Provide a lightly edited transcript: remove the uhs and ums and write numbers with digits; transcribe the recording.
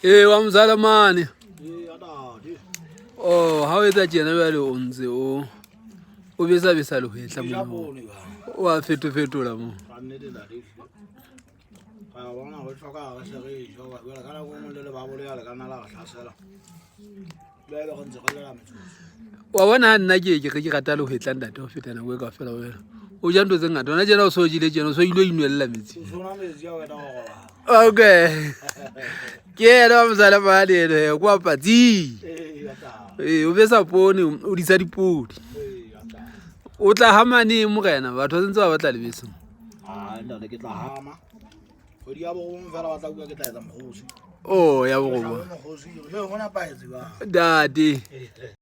Wa Mzalamane. Oh, how is that generally on the o bisa bisa lo hetla mo. Wa fetola mo. Wa bona nna ke rata lo hetla ntate ho fetana we ka fela wena. O ja ntwe tse ngata ona jena o so jile jena o so ilo inwella metsi. Okay. Ke ra Mzalamane le kwa patsi. O besa pone o di sa dipodi. O tla hamane morena batho tsentse ba batla lebesa. Ntate ke tla hama. Go di a bo mo fela batla bua ke tla etsa mokgosi. Oh ya bo go. Mokgosi, le gona paetse ba. Dade.